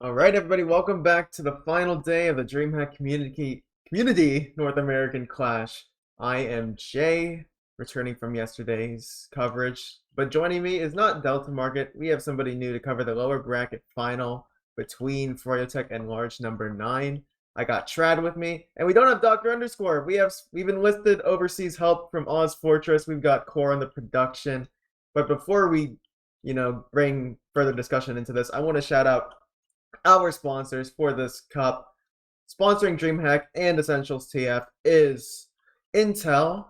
All right, everybody, welcome back to the final day of the DreamHack Community North American Clash. I am Jay, returning from yesterday's coverage, but joining me is not Delta Market. We have somebody new to cover the lower bracket final between froyotech and large number 9. I got Trad with me, and we don't have Dr. Underscore. We've enlisted overseas help from Oz Fortress. We've got Core on the production. But before we, bring further discussion into this, I want to shout out our sponsors for this cup. Sponsoring DreamHack and Essentials TF is Intel,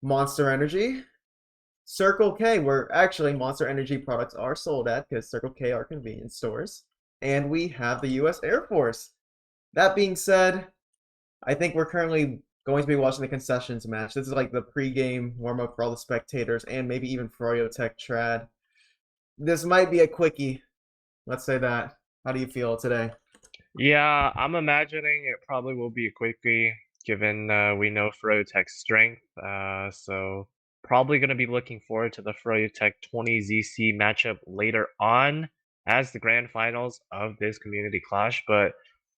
Monster Energy, Circle K, where actually Monster Energy products are sold at because Circle K are convenience stores, and we have the US Air Force. That being said, I think we're currently going to be watching the concessions match. This is like the pregame warm-up for all the spectators and maybe even froyotech Trad. This might be a quickie. Let's say that. How do you feel today? Yeah, I'm imagining it probably will be a quickie, given we know froyotech's strength. So probably going to be looking forward to the froyotech 20ZC matchup later on as the grand finals of this community clash. But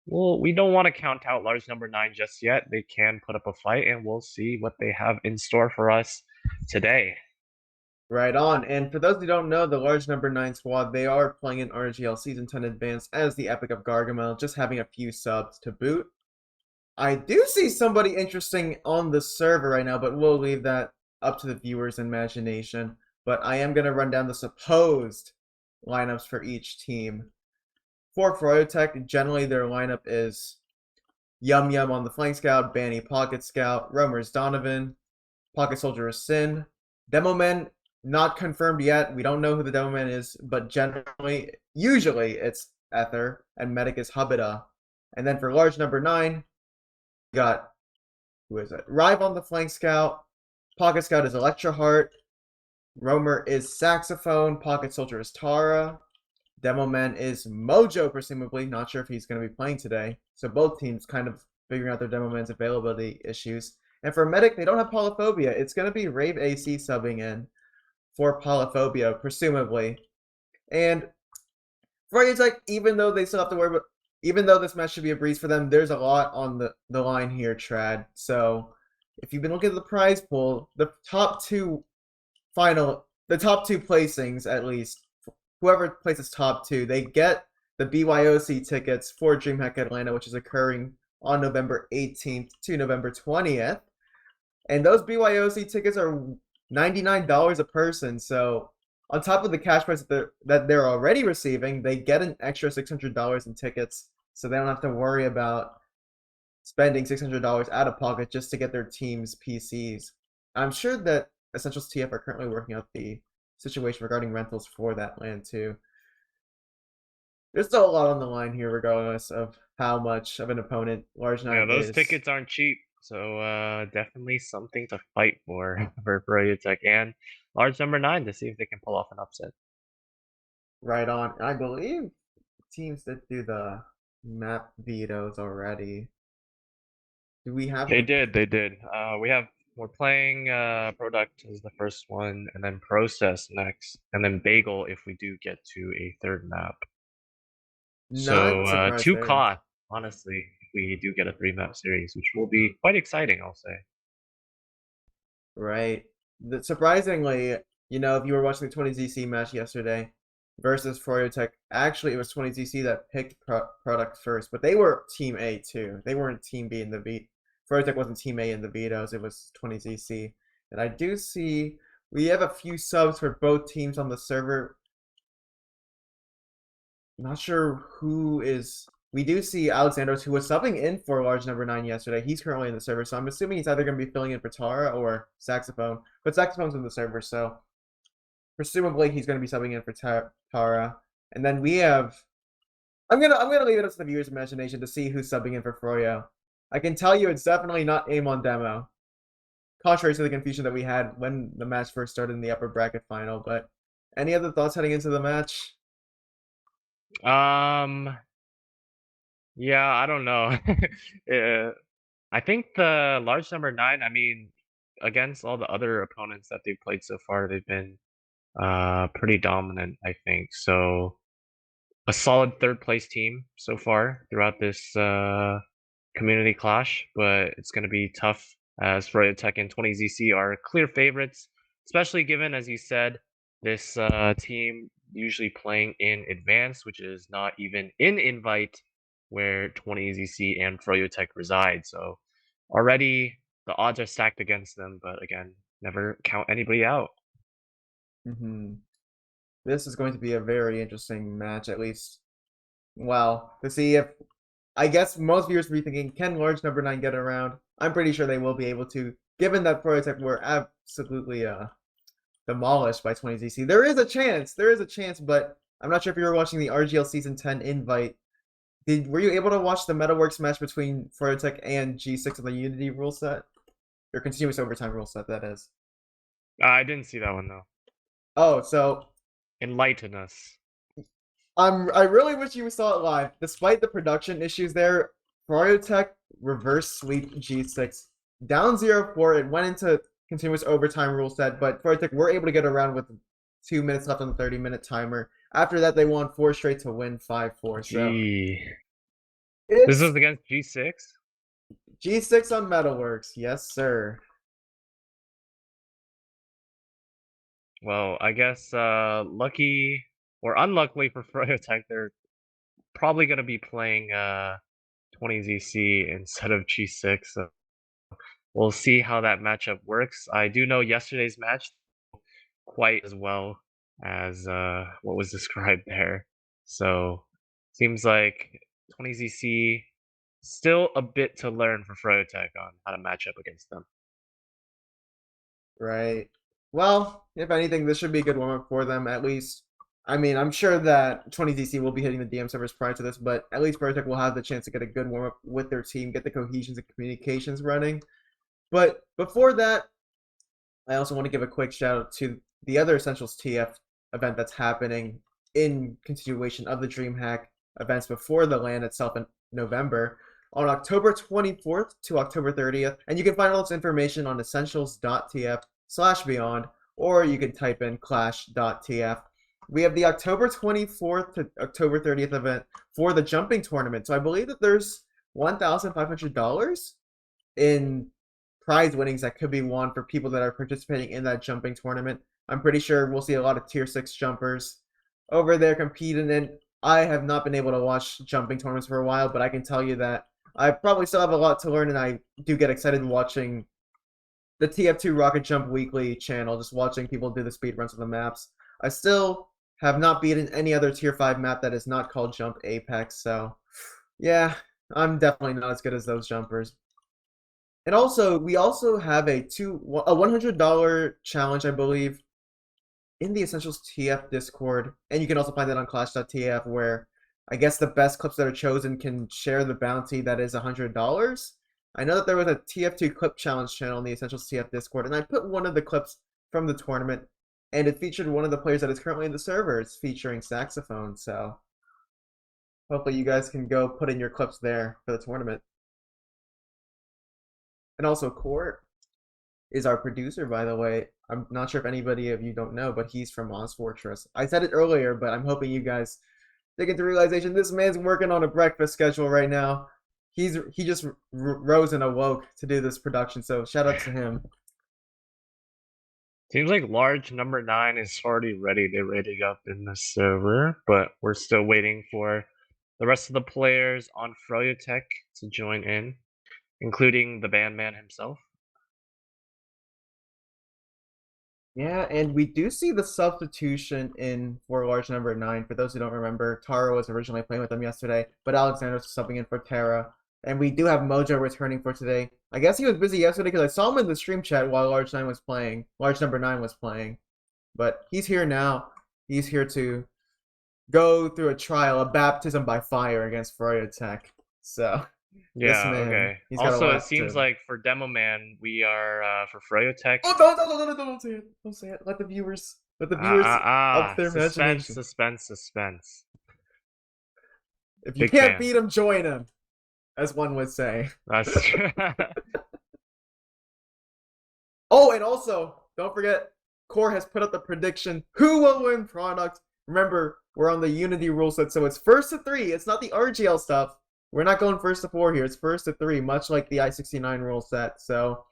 we don't want to count out large number 9 just yet. They can put up a fight, and we'll see what they have in store for us today. Right on. And for those who don't know, the large number 9 squad, they are playing in RGL Season 10 Advanced as the Epic of Gargamel, just having a few subs to boot. I do see somebody interesting on the server right now, but we'll leave that up to the viewer's imagination. But I am going to run down the supposed lineups for each team. For Froyotech, generally their lineup is Yum Yum on the Flank Scout, Banny Pocket Scout, Roamer's Donovan, Pocket Soldier is Sin. Demo Man, not confirmed yet. We don't know who the Demo Man is, but usually it's Ether, and Medic is Hubida. And then for large number 9, we got, who is it? Rive on the Flank Scout, Pocket Scout is Electra Heart, Roamer is Saxophone, Pocket Soldier is Tara, Demo Man is Mojo, presumably. Not sure if he's going to be playing today. So both teams kind of figuring out their Demo Man's availability issues. And for Medic, they don't have Polyphobia. It's going to be Rave AC subbing in for Polyphobia, presumably. And for Froyotech, even though they still have to worry about, even though this match should be a breeze for them, there's a lot on the line here, Trad. So if you've been looking at the prize pool, the top two placings at least, whoever places top two, they get the BYOC tickets for DreamHack Atlanta, which is occurring on November 18th to November 20th. And those BYOC tickets are $99 a person. So on top of the cash price that they're already receiving, they get an extra $600 in tickets. So they don't have to worry about spending $600 out of pocket just to get their team's PCs. I'm sure that Essentials TF are currently working out the situation regarding rentals for that land too. There's still a lot on the line here, regardless of how much of an opponent Large Yeah, Nine those is. tickets aren't cheap, so definitely something to fight for for froyotech and large number 9 to see if they can pull off an upset. Right on. I believe teams that do the map vetoes already. Do we have They the did, they did. We're playing product is the first one, and then process next, and then bagel if we do get to a third map. So not surprised two there? COD, honestly, if we do get a 3 map series, which will be quite exciting, I'll say. Right. Surprisingly, if you were watching the 20ZC match yesterday versus Froyotech, actually it was 20ZC that picked product first, but they were Team A too. They weren't Team B in the beat. Froyotech wasn't Team A in the vetoes. It was 20ZC. And I do see we have a few subs for both teams on the server. Not sure who is. We do see Alexandros, who was subbing in for large number 9 yesterday. He's currently in the server, so I'm assuming he's either going to be filling in for Tara or Saxophone. But Saxophone's in the server, so presumably he's going to be subbing in for Tara. And then we have. I'm gonna leave it up to the viewer's imagination to see who's subbing in for Froyo. I can tell you it's definitely not aim on demo, contrary to the confusion that we had when the match first started in the upper bracket final. But any other thoughts heading into the match? Um, yeah, I don't know. I think the large number 9, I mean, against all the other opponents that they've played so far, they've been pretty dominant, I think. So a solid third place team so far throughout this community clash, but it's going to be tough as froyotech and 20ZC are clear favorites, especially given, as you said, this team usually playing in advance, which is not even in invite where 20ZC and froyotech reside. So already the odds are stacked against them, but again, never count anybody out. Hmm. This is going to be a very interesting match, at least. Well, to see if I guess most viewers will be thinking, can large number 9 get around? I'm pretty sure they will be able to, given that Prototype were absolutely demolished by 20ZC. There is a chance, but I'm not sure if you were watching the RGL Season 10 invite. Were you able to watch the Metaworks match between Prototech and G6 on the Unity rule set? Or continuous overtime rule set, that is. I didn't see that one though. Oh, so Enlighten us. I really wish you saw it live. Despite the production issues there, Froyotech reverse sweep G6 down 0-4. It went into continuous overtime rule set, but Froyotech were able to get around with 2 minutes left on the 30-minute timer. After that, they won 4 straight to win 5-4. So This it's was against G6? G6 on Metalworks. Yes, sir. Well, I guess lucky or unluckily for Froyotech, they're probably going to be playing 20ZC instead of G6. So we'll see how that matchup works. I do know yesterday's match quite as well as what was described there. So seems like 20ZC still a bit to learn for Froyotech on how to match up against them. Right. Well, if anything, this should be a good warm-up for them, at least. I mean, I'm sure that 20ZC will be hitting the DM servers prior to this, but at least Protech will have the chance to get a good warm-up with their team, get the cohesions and communications running. But before that, I also want to give a quick shout out to the other Essentials TF event that's happening in continuation of the DreamHack events before the LAN itself in November on October 24th to October 30th. And you can find all this information on essentials.tf/beyond, or you can type in clash.tf. We have the October 24th to October 30th event for the jumping tournament. So I believe that there's $1,500 in prize winnings that could be won for people that are participating in that jumping tournament. I'm pretty sure we'll see a lot of tier 6 jumpers over there competing in. I have not been able to watch jumping tournaments for a while, but I can tell you that I probably still have a lot to learn, and I do get excited watching the TF2 Rocket Jump Weekly channel, just watching people do the speed runs of the maps. I still have not beaten any other tier 5 map that is not called Jump Apex, so yeah, I'm definitely not as good as those jumpers. And also, we also have a $100 challenge, I believe, in the Essentials TF Discord, and you can also find that on Clash.tf, where I guess the best clips that are chosen can share the bounty that is $100. I know that there was a TF2 clip challenge channel in the Essentials TF Discord, and I put one of the clips from the tournament, and it featured one of the players that is currently in the servers featuring saxophone. So hopefully you guys can go put in your clips there for the tournament. And also, Court is our producer, by the way. I'm not sure if anybody of you don't know, but he's from Oz Fortress. I said it earlier, but I'm hoping you guys dig into realization. This man's working on a breakfast schedule right now. He just rose and awoke to do this production, so shout out to him. Seems like large number 9 is already ready. They're ready up in the server, but we're still waiting for the rest of the players on Froyotech to join in, including the bandman himself. Yeah, and we do see the substitution in for large number 9. For those who don't remember, Taro was originally playing with them yesterday, but Alexander's subbing in for Terra. And we do have Mojo returning for today. I guess he was busy yesterday because I saw him in the stream chat while large number 9 was playing. But he's here now. He's here to go through a trial, a baptism by fire against Froyotech. So this Yeah, man, okay. he's got a Also, lot it seems to... like for Demo Man, we are for Froyotech. Oh, don't say it. Don't say it. Let the viewers up their Suspense, imagination. suspense, suspense. If you Big can't fan. beat him, join him, as one would say. That's true. Oh, and also, don't forget, Core has put up the prediction. Who will win product? Remember, we're on the Unity rule set, so it's first to 3. It's not the RGL stuff. We're not going first to 4 here. It's first to 3, much like the I-69 rule set. So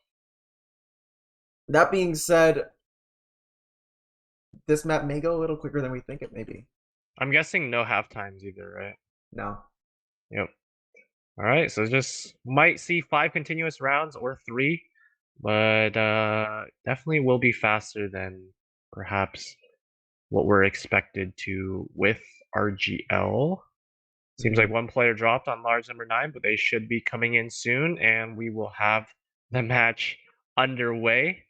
that being said, this map may go a little quicker than we think it may be. I'm guessing no half times either, right? No. Yep. All right, so just might see 5 continuous rounds or 3, but definitely will be faster than perhaps what we're expected to with RGL. Seems like one player dropped on large number 9, but they should be coming in soon, and we will have the match underway.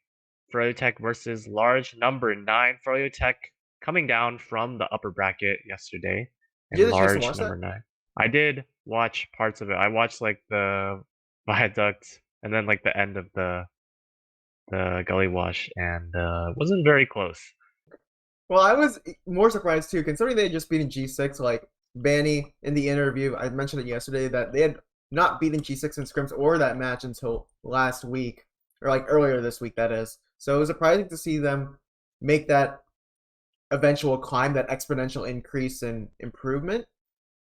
Froyotech versus large number 9. Froyotech coming down from the upper bracket yesterday, Did you and get a chance to large watch number that? 9. I did watch parts of it. I watched like the viaduct and then like the end of the gully wash, and wasn't very close. Well, I was more surprised too, considering they had just beaten G6. Like Banny in the interview, I mentioned it yesterday that they had not beaten G6 in scrims or that match until last week, or like earlier this week, that is. So it was surprising to see them make that eventual climb, that exponential increase in improvement.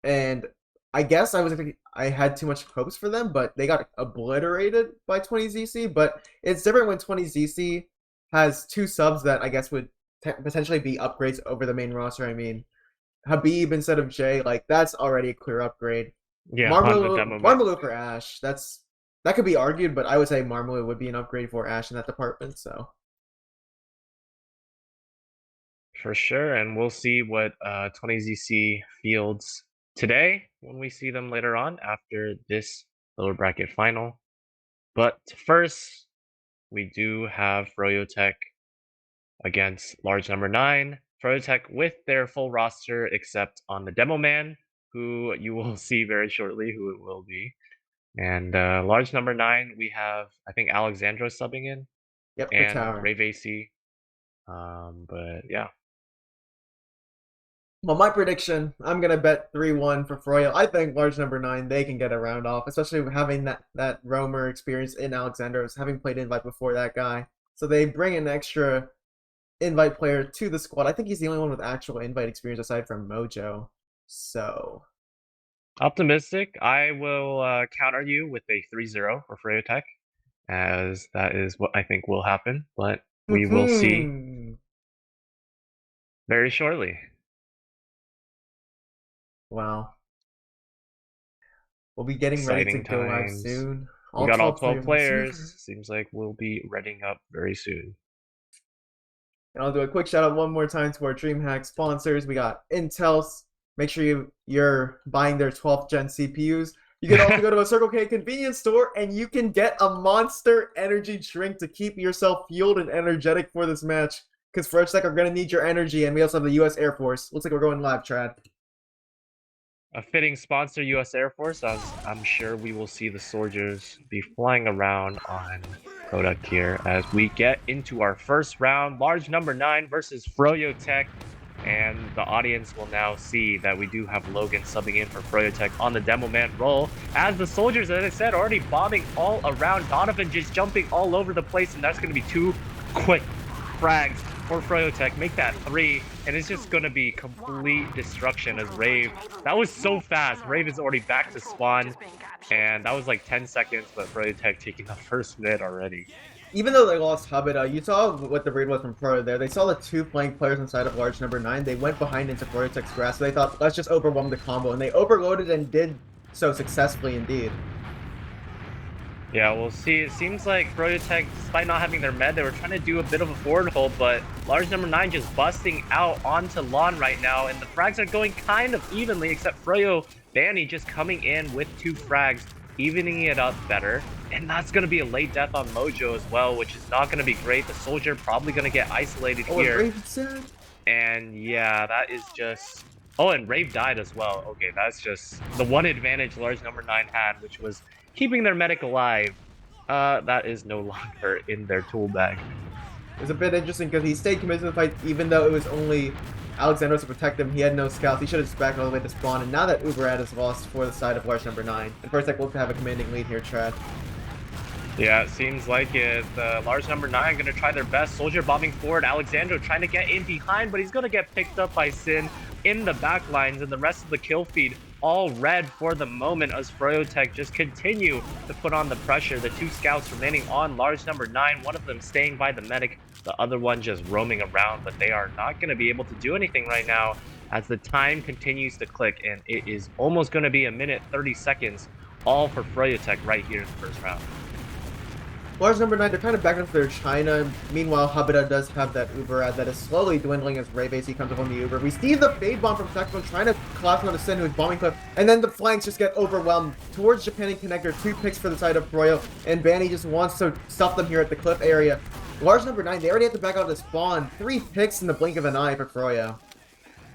And I guess I had too much hopes for them, but they got obliterated by 20ZC. But it's different when 20ZC has 2 subs that I guess would potentially be upgrades over the main roster. I mean, Habib instead of Jay, like that's already a clear upgrade. Yeah, on the demo map. Marmalou for Ash, that could be argued, but I would say Marmalou would be an upgrade for Ash in that department. So For sure, and we'll see what 20ZC fields today when we see them later on after this lower bracket final. But first, we do have Froyotech against large number 9. Froyotech with their full roster except on the demo man, who you will see very shortly who it will be. And large number 9, we have, I think, Alexandro subbing in, yep, for and Tower. Rave AC. But yeah. Well, my prediction, I'm gonna bet 3-1 for Froyo. I think large number 9, they can get a round off, especially having that roamer experience in Alexandros, having played Invite before that guy. So they bring an extra Invite player to the squad. I think he's the only one with actual Invite experience aside from Mojo. So Optimistic. I will counter you with a 3-0 for Froyotech, as that is what I think will happen, but we will see very shortly. Wow. We'll be getting ready to Exciting go live times. soon. We got all 12 12 players. Seems like we'll be readying up very soon. And I'll do a quick shout out one more time to our DreamHack sponsors. We got Intel's. Make sure you're buying their 12th gen CPUs. You can also go to a Circle K convenience store and you can get a Monster energy drink to keep yourself fueled and energetic for this match. Because Froyotech are going to need your energy, and we also have the U.S. Air Force. Looks like we're going live, Trad. A fitting sponsor, U.S. Air Force, as I'm sure we will see the soldiers be flying around on product here as we get into our first round. Large number 9 versus Froyotech, and the audience will now see that we do have Logan subbing in for Froyotech on the demo man role, as the soldiers, as I said, already bombing all around. Donovan just jumping all over the place, and that's going to be 2 quick frags for Froyotech. Make that 3, and it's just going to be complete destruction as Rave. That was so fast. Rave is already back to spawn, and that was like 10 seconds, but Froyotech taking the first mid already. Even though they lost Habita, you saw what the read was from Pro there. They saw the 2 flank players inside of large number 9. They went behind into Froyotech's grass, so they thought, let's just overwhelm the combo, and they overloaded and did so successfully indeed. Yeah, we'll see. It seems like Froyotech, despite not having their med, they were trying to do a bit of a forward hold, but large number 9 just busting out onto lawn right now, and the frags are going kind of evenly, except Froyo Banny just coming in with 2 frags, evening it up better. And that's going to be a late death on Mojo as well, which is not going to be great. The soldier probably going to get isolated here. And yeah, that is just... Oh, and Rave died as well. Okay, that's just the one advantage large number 9 had, which was keeping their medic alive. That is no longer in their tool bag. It was a bit interesting because he stayed committed to the fight even though it was only Alexandros to protect him. He had no scouts. He should have just backed all the way to spawn. And now that Uberad is lost for the side of large number 9, and Froyotech will have a commanding lead here, Trad. Yeah, it seems like it. Large number 9 going to try their best. Soldier bombing forward. Alexandro trying to get in behind, but he's going to get picked up by Sin. in the back lines, and the rest of the kill feed all red for the moment as froyotech just continue to put on the pressure. The 2 scouts remaining on large number 9, one of them staying by the medic, the other one just roaming around, but they are not going to be able to do anything right now as the time continues to click, and it is almost going to be a minute 30 seconds all for froyotech right here in the first round. Large number 9, they're kind of back into their China. Meanwhile, Habita does have that Uber ad that is slowly dwindling as Ray comes up on the Uber. We see the fade bomb from Saxophone trying to collapse on the Sin, who's bombing Cliff, and then the flanks just get overwhelmed towards Japan and Connector. 2 picks for the side of Froyo, and Banny just wants to stop them here at the Cliff area. Large number 9, they already have to back out to spawn. 3 picks in the blink of an eye for Froyo.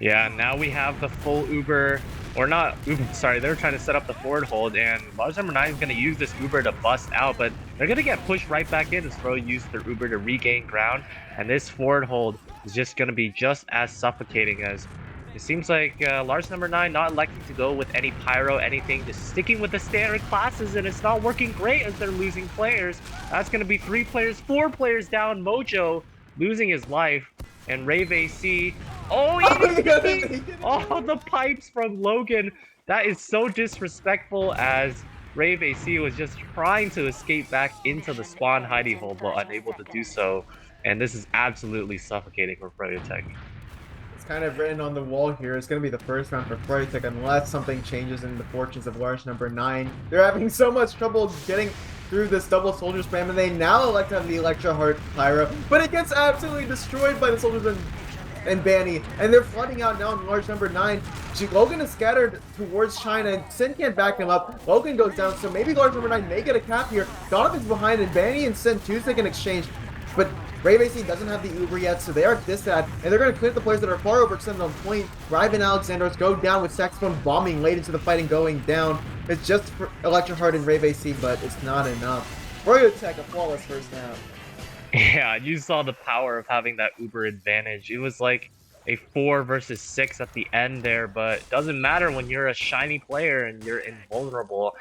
Yeah, now we have the full Uber, or not Uber, sorry, they're trying to set up the forward hold, and large number 9 is going to use this Uber to bust out, but they're going to get pushed right back in as Fro used their Uber to regain ground, and this forward hold is just going to be just as suffocating as it seems like large number 9 not electing to go with any pyro, anything, just sticking with the standard classes, and it's not working great as they're losing players. That's going to be 3 players, 4 players down. Mojo losing his life, and Rave AC. Oh, oh, the pipes from Logan. That is so disrespectful as Rave AC was just trying to escape back into the spawn hidey hole, but unable to do so. And this is absolutely suffocating for froyotech. It's kind of written on the wall here. It's going to be the first round for froyotech unless something changes in the fortunes of large number 9. They're having so much trouble getting through this double soldier spam, and they now elect to have the Electro Heart Pyro, but it gets absolutely destroyed by the soldiers and Banny, and they're flooding out now in large number 9. Logan is scattered towards China, and Sin can't back him up. Logan goes down, so maybe large number 9 may get a cap here. Donovan's behind, and Banny and Sin Tuesday can exchange, but Brave AC doesn't have the Uber yet, so they are disad, and they're going to clear the players that are far overextended on point. Rive and Alexandros go down with Saxophone bombing late into the fight and going down. It's just for Electro Heart and Rave AC, but it's not enough. froyotech, a flawless first round. Yeah, you saw the power of having that Uber advantage. It was like a 4 versus 6 at the end there, but doesn't matter when you're a shiny player and you're invulnerable.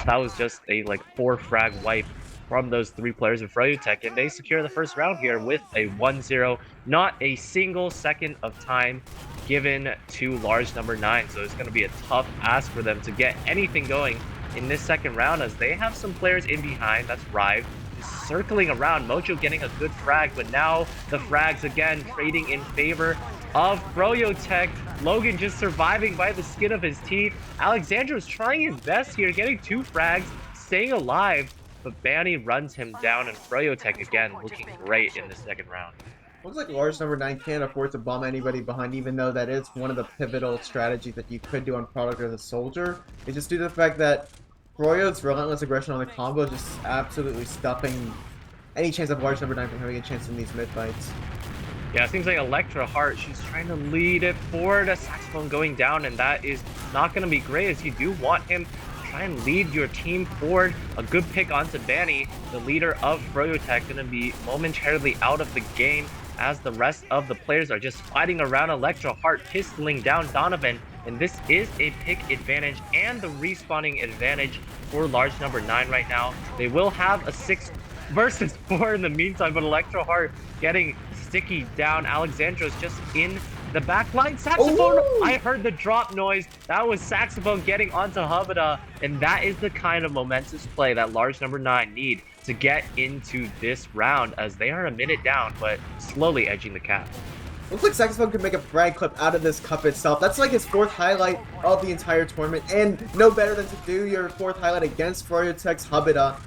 That was just a like 4 frag wipe from those 3 players of froyotech, and they secure the first round here with a 1-0. Not a single second of time given to large number 9, so it's going to be a tough ask for them to get anything going in this second round as they have some players in behind. That's Rive circling around, Mojo getting a good frag, but now the frags again trading in favor of froyotech. Logan just surviving by the skin of his teeth. Alexandro's trying his best here, getting 2 frags, staying alive, but Banny runs him down, and froyotech again looking great in the second round. Looks like large number 9 can't afford to bomb anybody behind, even though that is one of the pivotal strategies that you could do on product as a soldier. It's just due to the fact that Froyo's relentless aggression on the combo is just absolutely stuffing any chance of large number 9 from having a chance in these mid fights. Yeah, it seems like Electra Heart, she's trying to lead it forward, a Saxophone going down, and that is not going to be great as you do want him to try and lead your team forward. A good pick onto Banny, the leader of froyotech, going to be momentarily out of the game as the rest of the players are just fighting around Electra Heart, pistoling down Donovan, and this is a pick advantage and the respawning advantage for large number 9 right now. They will have a 6 versus 4 in the meantime, but Electro Heart getting sticky down. Alexandro's just in the back line. Saxophone, ooh! I heard the drop noise. That was Saxophone getting onto Havada, and that is the kind of momentous play that large number 9 need to get into this round as they are a minute down, but slowly edging the cap. Looks like Saxophone could make a frag clip out of this cup itself. That's like his 4th highlight of the entire tournament, and no better than to do your 4th highlight against froyotech's Habita.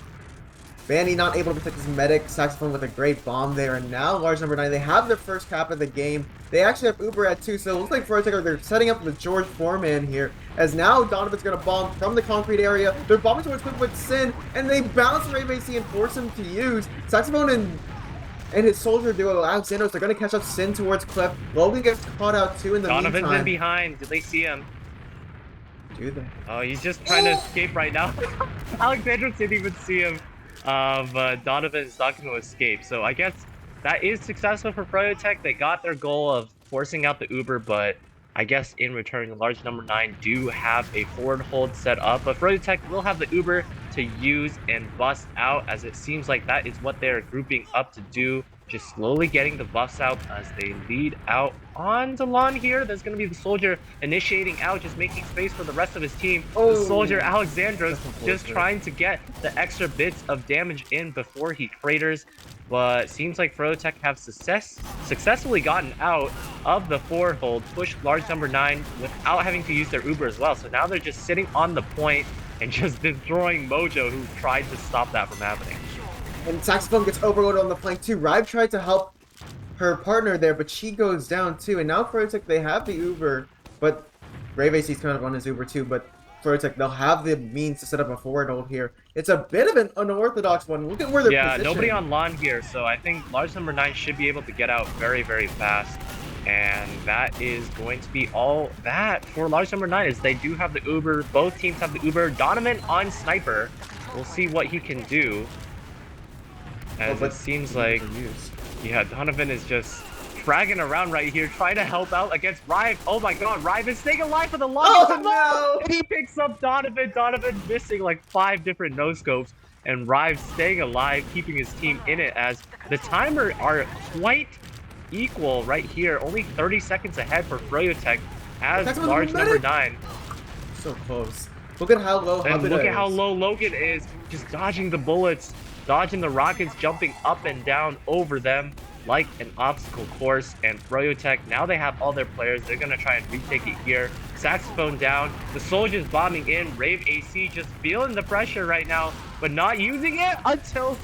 Banny not able to protect his medic, Saxophone with a great bomb there, and now large number 9, they have their first cap of the game. They actually have Uber at 2, so it looks like froyotech they're setting up the George Foreman here, as now Donovan's going to bomb from the concrete area. They're bombing towards Quick with Sin, and they bounce Rave AC and force him to use. Saxophone and his soldier duo, Alexandros, they're going to catch up Sin towards Cliff. Logan gets caught out too in the meantime. Donovan's in behind. Did they see him? Do they? Oh, he's just trying to escape right now. Alexandros didn't even see him. Donovan's not going to escape. So I guess that is successful for froyotech. They got their goal of forcing out the Uber, but I guess in return, the large number 9 do have a forward hold set up. But froyotech will have the Uber to use and bust out, as it seems like that is what they're grouping up to do. just slowly getting the buffs out as they lead out on the lawn here. There's going to be the soldier initiating out, just making space for the rest of his team. Oh, the soldier Alexandros that's just trying to get the extra bits of damage in before he craters. But seems like froyotech have successfully gotten out of the forward hold, pushed large number 9 without having to use their Uber as well. So now they're just sitting on the point and just destroying Mojo, who tried to stop that from happening. And Saxophone gets overloaded on the flank too. Rive tried to help her partner there, but she goes down too. And now froyotech, they have the Uber, but Brave AC's kind of on his Uber too, but froyotech, they'll have the means to set up a forward hold here. It's a bit of an unorthodox one. Look at where they're positioned. Nobody on lawn here, so I think large number 9 should be able to get out very, very fast. And that is going to be all that for large number 9, is they do have the Uber. Both teams have the Uber. Donovan on Sniper. We'll see what he can do. As it seems like, yeah, Donovan is just fragging around right here, trying to help out against Rive. Oh my god, Rive is staying alive for the longest time. No! And he picks up Donovan. Donovan missing like 5 different no-scopes. And Rive staying alive, keeping his team in it, as the timer are quite equal right here. Only 30 seconds ahead for froyotech as large number 9. So close. Look at how low And look at how low Logan is, just dodging the bullets, dodging the rockets, jumping up and down over them like an obstacle course. And froyotech, now they have all their players. They're going to try and retake it here. Saxophone down. The soldiers bombing in. Rave AC just feeling the pressure right now, but not using it until...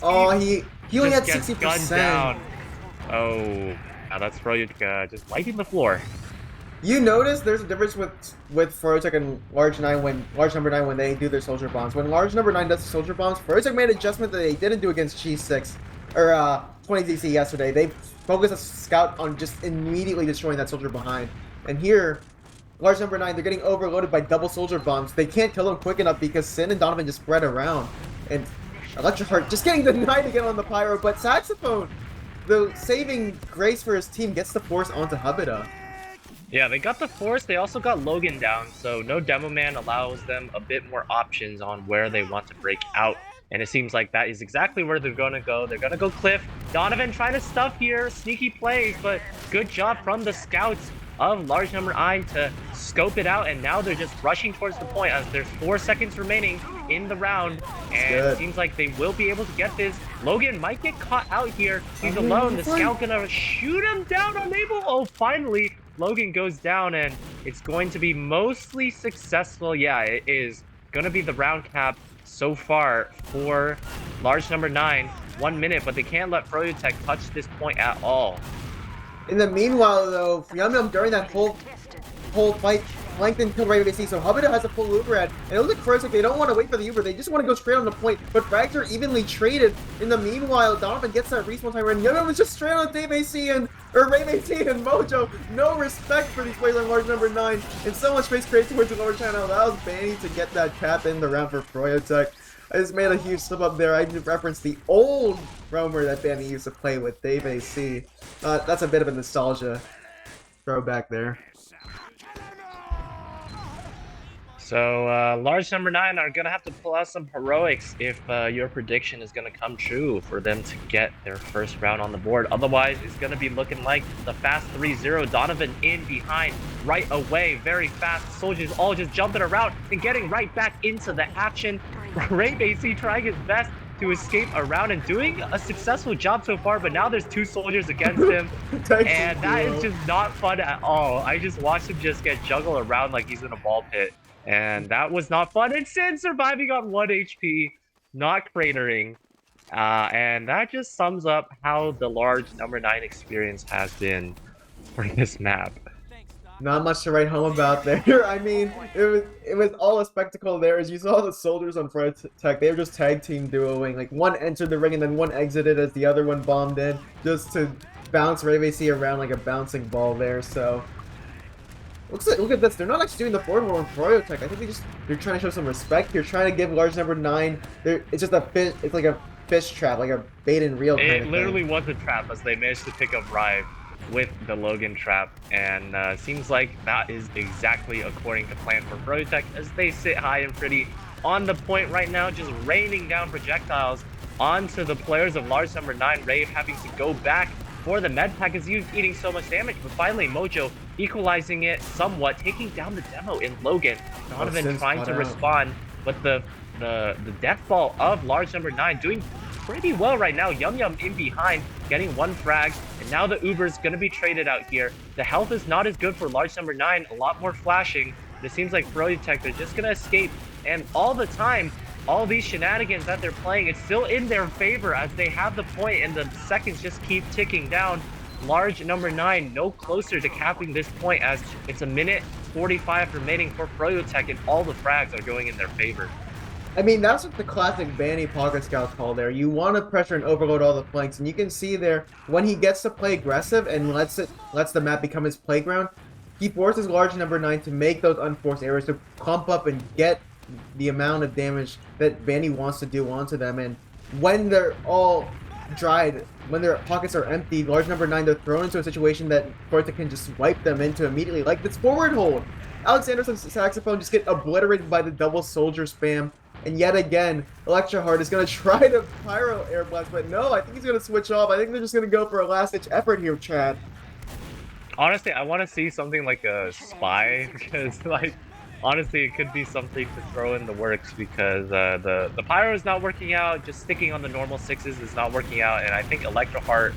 Oh, he only had 60%. Gunned down. Oh, now that's froyotech just wiping the floor. You notice there's a difference with froyotech and large number 9 when they do their soldier bombs. When large number 9 does the soldier bombs, froyotech made an adjustment that they didn't do against G6 or 20ZC yesterday. They focused a scout on just immediately destroying that soldier behind. And here, large number 9, they're getting overloaded by double soldier bombs. They can't kill them quick enough because Sin and Donovan just spread around. And Electroheart just getting denied again on the pyro, but Saxophone, the saving grace for his team, gets the force onto Habita. Yeah, they got the force. They also got Logan down, so no Demo Man allows them a bit more options on where they want to break out. And it seems like that is exactly where they're going to go. They're going to go Cliff. Donovan trying to stuff here. Sneaky plays, but good job from the scouts of large number 9 to scope it out. And now they're just rushing towards the point as there's 4 seconds remaining in the round. And it seems like they will be able to get this. Logan might get caught out here. He's alone. The scout gonna shoot him down. Unable. Oh, finally. Logan goes down, and it's going to be mostly successful. Yeah, it is going to be the round cap so far for large number 9. 1 minute, but they can't let froyotech touch this point at all. In the meanwhile, though, Yum Yum during that whole fight flanked and killed Rave AC, so Habita has a full Uber ad. And it looks like froyotech, they don't want to wait for the Uber, they just want to go straight on the point. But frags are evenly traded. In the meanwhile, Donovan gets that respawn time, and Yum Yum is just straight on Rave AC and Mojo. No respect for these players on large number 9. And so much space created towards the lower channel. That was Banny to get that cap in the round for froyotech. I just made a huge slip up there. I referenced the old roamer that Banny used to play with, Dave AC. That's a bit of a nostalgia throwback there. So large number 9 are going to have to pull out some heroics if your prediction is going to come true for them to get their first round on the board. Otherwise, it's going to be looking like the fast 3-0. Donovan in behind right away, very fast. Soldiers all just jumping around and getting right back into the action. Rave AC trying his best to escape around and doing a successful job so far, but now there's 2 soldiers against him. And that is just not fun at all. I just watched him just get juggled around like he's in a ball pit. And that was not fun. And Sin surviving on 1 HP, not cratering. And that just sums up how the large number 9 experience has been for this map. Not much to write home about there. I mean, it was all a spectacle there. As you saw the soldiers on froyotech, they were just tag team duoing. Like, one entered the ring and then one exited as the other one bombed in, just to bounce Rave AC around like a bouncing ball there. So look at this. They're not actually doing the forward roll on froyotech. I think they're trying to show some respect here, trying to give large number 9. It's just a fish. It's like a fish trap, like a bait and reel kind of thing. It literally was a trap as they managed to pick up Rive with the Logan trap, and seems like that is exactly according to plan for froyotech as they sit high and pretty on the point right now, just raining down projectiles onto the players of large number 9. Rave having to go back for the med pack as he's eating so much damage, but finally Mojo equalizing it somewhat, taking down the demo in Logan. Oh, Donovan Sin's trying caught to out. respond, but the death ball of large number 9 doing pretty well right now. Yum Yum in behind, getting one frag, and now the Uber's gonna be traded out here. The health is not as good for large number 9, a lot more flashing. It seems like froyotech, they're just gonna escape, and all the time, all these shenanigans that they're playing, it's still in their favor as they have the point and the seconds just keep ticking down. Large number 9 no closer to capping this point as it's 1:45 remaining for froyotech and all the frags are going in their favor. I mean, that's what the classic Banny Pocket Scout call there. You want to pressure and overload all the flanks, and you can see there, when he gets to play aggressive and lets the map become his playground, he forces large number 9 to make those unforced errors, to clump up and get the amount of damage that Banny wants to do onto them. And when they're all dried, when their pockets are empty, large number 9, they're thrown into a situation that Forte can just wipe them into immediately, like this forward hold. Alexanderson's saxophone just get obliterated by the double soldier spam. And yet again, Electra Heart is going to try to pyro air blast, but no, I think he's going to switch off. I think they're just going to go for a last-ditch effort here, Chad. Honestly, I want to see something like a spy because, like, honestly, it could be something to throw in the works because the pyro is not working out. Just sticking on the normal sixes is not working out, and I think Electro Heart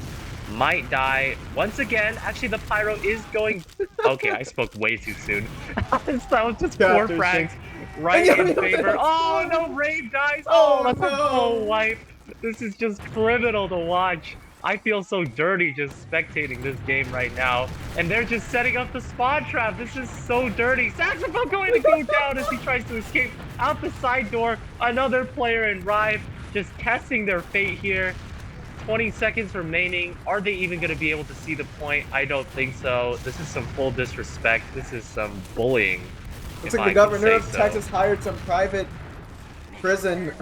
might die once again. Actually, the pyro is going. Okay, I spoke way too soon. That was just four frags right in favor. Oh no, Rave dies. Oh, that's a full wipe. This is just criminal to watch. I feel so dirty just spectating this game right now. And they're just setting up the spawn trap. This is so dirty. Saxophone going to go down as he tries to escape out the side door. Another player in Rive just testing their fate here. 20 seconds remaining. Are they even going to be able to see the point? I don't think so. This is some full disrespect. This is some bullying. Looks like the governor of Texas hired some private prison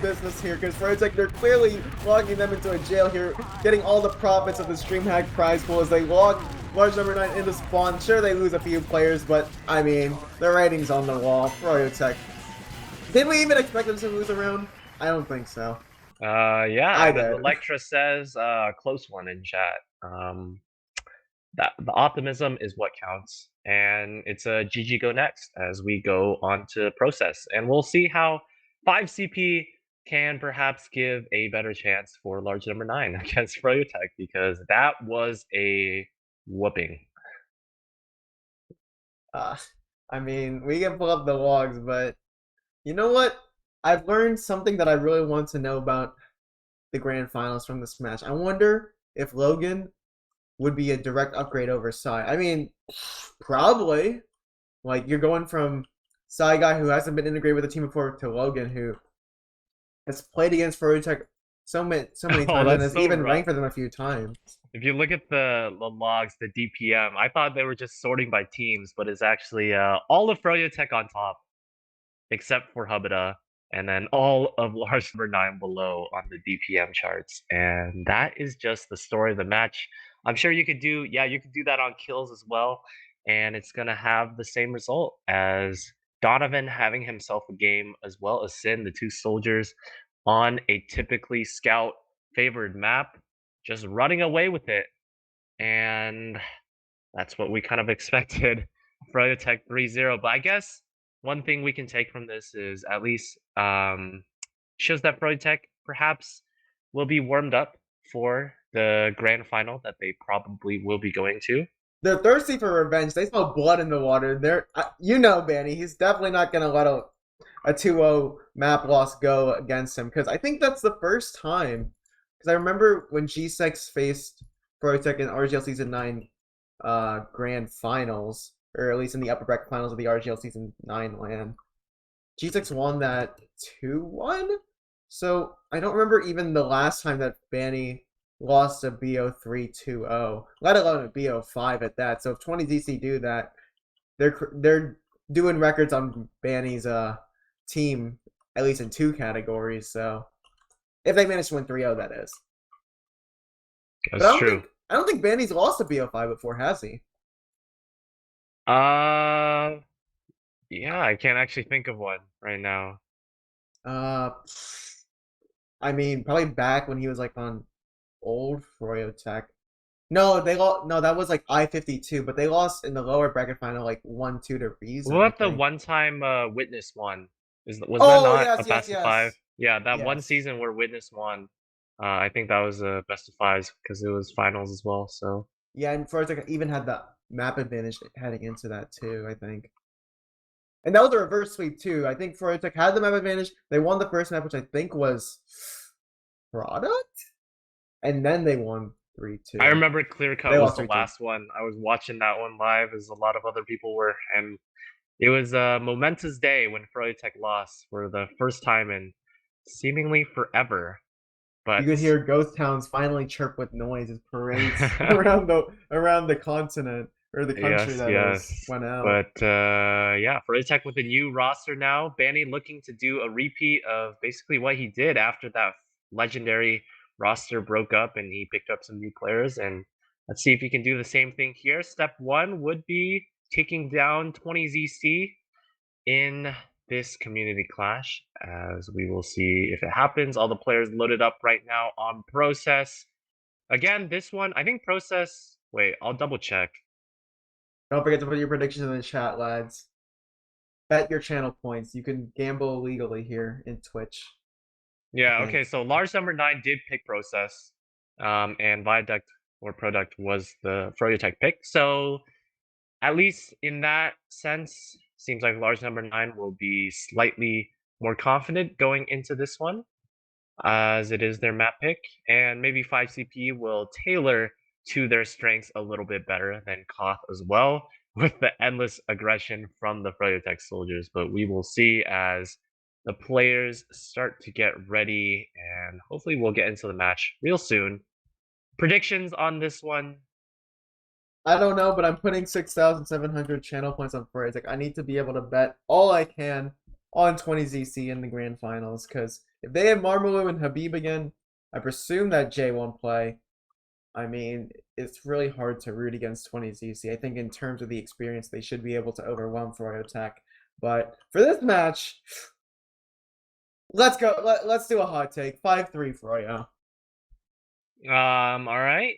business here, because Froyotech, they're clearly logging them into a jail here, getting all the profits of this DreamHack prize pool as they log large number 9 into spawn. Sure, they lose a few players, but I mean, the writing's on the wall. Froyotech. Did we even expect them to lose a round? I don't think so. Yeah, and then Electra says, close one in chat. That the optimism is what counts, and it's a GG go next as we go on to process, and we'll see how 5CP can perhaps give a better chance for large number 9 against froyotech, because that was a whooping. I mean, we can pull up the logs, but you know what? I've learned something that I really want to know about the grand finals from this match. I wonder if Logan would be a direct upgrade over Psy. I mean, probably. Like, you're going from Psy guy who hasn't been integrated with the team before to Logan, who has played against Froyotech so many times and has even ranked for them a few times. If you look at the logs, the DPM, I thought they were just sorting by teams, but it's actually all of froyotech on top, except for Hubada, and then all of large number 9 below on the DPM charts. And that is just the story of the match. I'm sure you could do, you could do that on kills as well, and it's going to have the same result as Donovan having himself a game, as well as Sin, the two soldiers, on a typically scout favored map, just running away with it. And that's what we kind of expected. Froyotech 3-0. But I guess one thing we can take from this is at least shows that Froyotech perhaps will be warmed up for the grand final that they probably will be going to. They're thirsty for revenge. They smell blood in the water. They're, you know, Banny, he's definitely not going to let a 2-0 map loss go against him, because I think that's the first time. Because I remember when G6 faced Froyotech in RGL Season 9 grand finals, or at least in the upper bracket finals of the RGL Season 9 LAN. G6 won that 2-1? So I don't remember even the last time that Banny lost a BO3 2-0, let alone a BO5 at that. So if 20DC do that, they're doing records on Banny's team, at least in 2 categories. So if they manage to win 3-0, that is. That's true. I don't think Banny's lost a BO5 before, has he? Yeah, I can't actually think of one right now. I mean, probably back when he was like on old froyotech. No, they lost. No, that was like I-52, but they lost in the lower bracket final like 1-2 to What Reason, I about the think. one-time Witness one? Was that Oh not a yes, yes, best of five? yes, Yeah, that one yes. season where Witness won. I think that was a best of fives because it was finals as well. So Yeah, and froyotech even had the map advantage heading into that too, I think. And that was a reverse sweep too. I think froyotech had the map advantage. They won the first map, which I think was product, and then they won I 3-2. remember Clear Cut They was lost the 3-2. last one. I was watching that one live as a lot of other people were, and it was a momentous day when Froyotech lost for the first time in seemingly forever. You But could hear ghost towns finally chirp with noise as parades around the continent or the country yes, that is yes. went out. But yeah, Froyotech with a new roster now. Banny looking to do a repeat of basically what he did after that legendary roster broke up and he picked up some new players. And let's see if he can do the same thing here. Step one would be taking down 20ZC in this community clash, as we will see if it happens. All the players loaded up right now on Process. Again, this one, I think Process. Wait, I'll double check. Don't forget to put your predictions in the chat, lads. Bet your channel points. You can gamble legally here in Twitch, I Yeah, okay, think. so large number 9 did pick Process, and Viaduct or Product was the Froyotech pick. So at least in that sense, seems like large number 9 will be slightly more confident going into this one, as it is their map pick, and maybe 5CP will tailor to their strengths a little bit better than Koth as well, with the endless aggression from the Froyotech soldiers. But we will see as the players start to get ready, and hopefully we'll get into the match real soon. Predictions on this one? I don't know, but I'm putting 6,700 channel points on Froyotech. Like, I need to be able to bet all I can on 20ZC in the grand finals, because if they have Marmalou and Habib again, I presume that Jay won't play. I mean, it's really hard to root against 20ZC. I think in terms of the experience, they should be able to overwhelm froyotech. But for this match, let's go. Let's do a hot take. 5-3 Froyo. All right.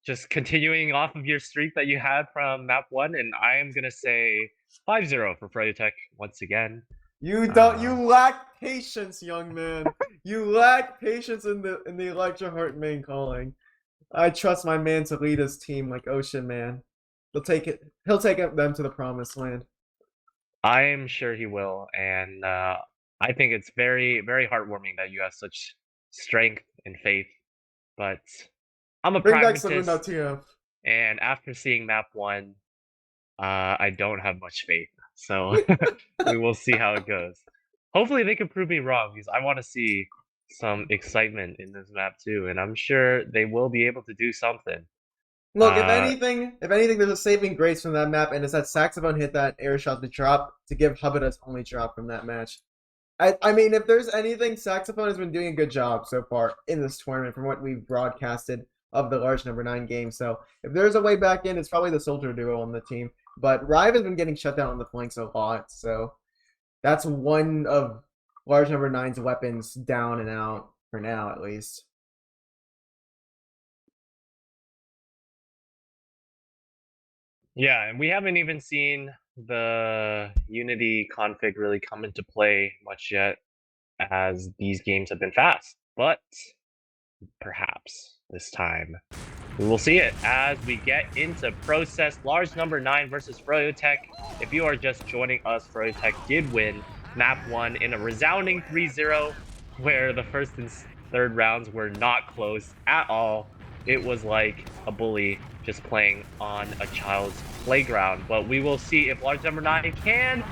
Just continuing off of your streak that you had from map 1, and I am going to say 5-0 for Froyotech once again. You don't. You lack patience, young man. You lack patience in the Electro Heart main calling. I trust my man to lead his team like Ocean Man. He'll take it. He'll take them to the promised land. I am sure he will, and I think it's very, very heartwarming that you have such strength and faith. But I'm a Bring back Segundo pragmatist, TF. and after seeing map 1, I don't have much faith. So we will see how it goes. Hopefully they can prove me wrong, because I want to see some excitement in this map too, and I'm sure they will be able to do something. Look, if anything, there's a saving grace from that map, and it's that Saxophone hit that air shot to drop to give Hubita's only drop from that match. I mean, if there's anything, Saxophone has been doing a good job so far in this tournament from what we've broadcasted of the large number 9 game. So if there's a way back in, it's probably the Soldier duo on the team. But Rive has been getting shut down on the flanks a lot, so that's one of large number 9's weapons down and out for now, at least. Yeah, and we haven't even seen the Unity config really come into play much yet, as these games have been fast. But perhaps this time we will see it as we get into Process large number 9 versus Froyotech. If you are just joining us, Froyotech did win map 1 in a resounding 3-0, where the first and third rounds were not close at all. It was like a bully just playing on a child's playground. But we will see if large number 9 can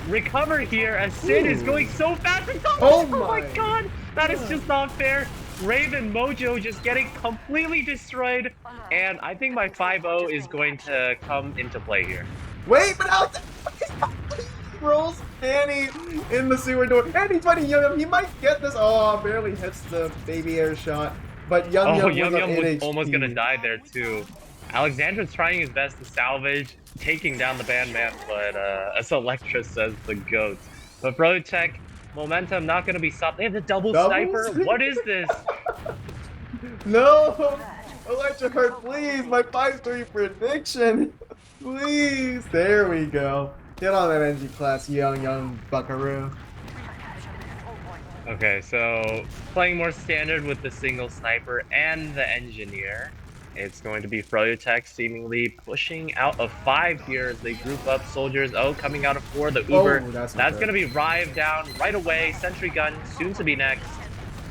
recover here, as Sid is going so fast. Oh my my god, that is just not fair. Raven Mojo just getting completely destroyed, and I think my 5-0 is going to come into play here. Wait, but out rolls Annie in the sewer door. And he's fighting Yum Yum. He might get this. Oh, barely hits the baby air shot. But Yum Yum was almost gonna die there too. Alexandra's trying his best to salvage, taking down the Bandman, but as Electra says, the GOAT. But Froyotech Momentum not going to be stopped. They have the double Doubles? sniper. What is this? No! Electric Heart, please! My 5-3 prediction! Please! There we go. Get on that NG class, young buckaroo. Okay, so playing more standard with the single sniper and the engineer. It's going to be froyotech seemingly pushing out of 5 here as they group up soldiers. Oh, coming out of 4, the Uber. Oh, that's going to be Rive down right away. Sentry gun soon to be next.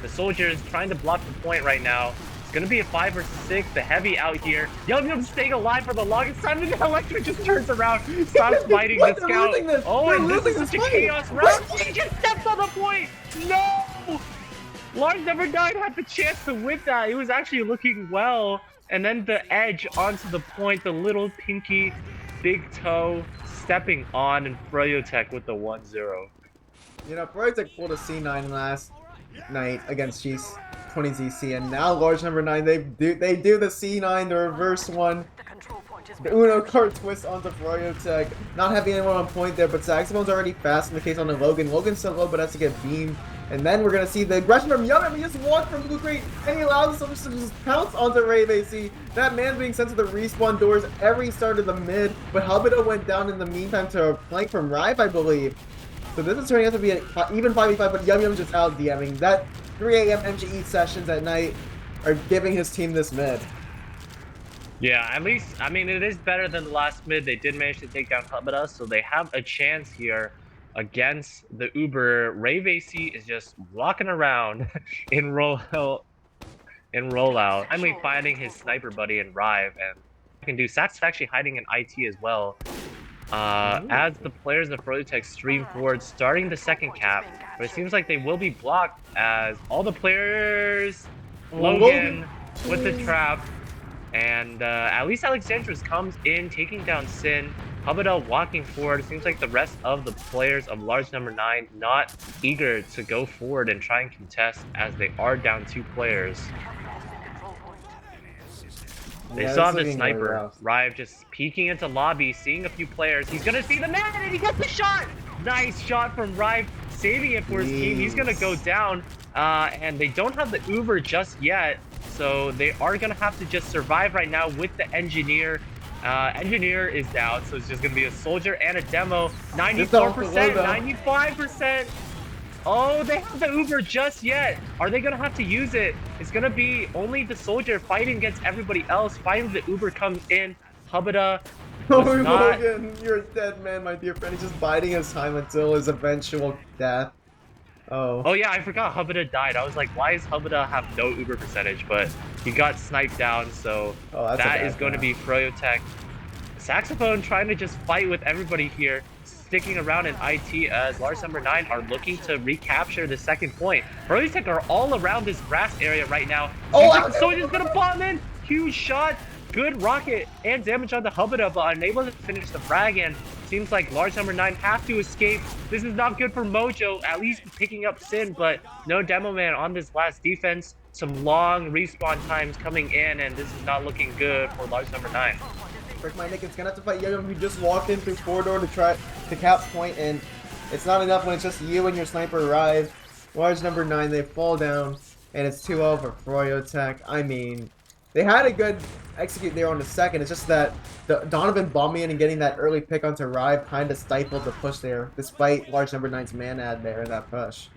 The soldiers trying to block the point right now. It's going to be a 5 versus 6. The heavy out here. Yum staying alive for the longest time. And the electric just turns around. Stops fighting the scout. Oh, and this is such a chaos round. He just steps on the point. No! Large number 9 had the chance to win that. He was actually looking well. And then the edge onto the point, the little pinky, big toe stepping on, and froyotech with the 1-0. You know, froyotech pulled a C9 last night against Cheese 20ZC, and now large number 9, they do the C9, the reverse one. The Uno card twist onto froyotech. Not having anyone on point there, but Saxophone's already fast in the case on the Logan. Logan's still low, but has to get beamed. And then we're gonna see the aggression from Young. He just walked from Blue Crate, and he allows us to just pounce onto Ray. That man being sent to the respawn doors every start of the mid, but Hubito went down in the meantime to a flank from Rive, I believe. So this is turning out to be an even 5v5, but Yum just out DMing. That 3 AM MGE sessions at night are giving his team this mid. Yeah, at least, I mean, it is better than the last mid. They did manage to take down Hubita, so they have a chance here against the Uber. Ray is just walking around in rollout. Finally finding his sniper buddy in Rive, and can do Sax actually hiding in IT as well. As the players of froyotech stream forward, starting the second cap, but it seems like they will be blocked as all the players. Logan with the trap, and at least Alexandros comes in, taking down Sin. Hubita walking forward. It seems like the rest of the players of large number 9 not eager to go forward and try and contest, as they are down 2 players. They saw the sniper. Rive just peeking into lobby, seeing a few players. He's gonna see the man, and he gets the shot! Nice shot from Rive, saving it for his team. He's gonna go down, and they don't have the Uber just yet, so they are gonna have to just survive right now with the engineer. Engineer is down, so it's just gonna be a soldier and a demo. 94%, 95%. Oh, they have the Uber just yet. Are they gonna have to use it? It's gonna be only the soldier fighting against everybody else. Finally, the Uber comes in. Hubita. Logan, you're a dead man, my dear friend. He's just biding his time until his eventual death. Oh yeah, I forgot Hubita died. I was like, why does Hubita have no Uber percentage? But he got sniped down, so that is going to be froyotech. Saxophone trying to just fight with everybody here, sticking around in IT as large number 9 are looking to recapture the second point. froyotech are all around this grass area right now. So he's gonna bomb in. Huge shot. Good rocket and damage on the Hubita, but unable to finish the frag, and seems like large number 9 have to escape. This is not good for Mojo, at least picking up Sin, but no demo man on this last defense. Some long respawn times coming in, and this is not looking good for large number 9. Frick my Nick, it's gonna have to fight Young, who just walked in through 4-door to try to cap point, and it's not enough when it's just you and your sniper arrive. Large number 9, they fall down, and it's 2-0 for froyotech. I mean, they had a good execute there on the second. It's just that Donovan bombing in and getting that early pick onto Rive kind of stifled the push there, despite large number 9's man ad there in that push.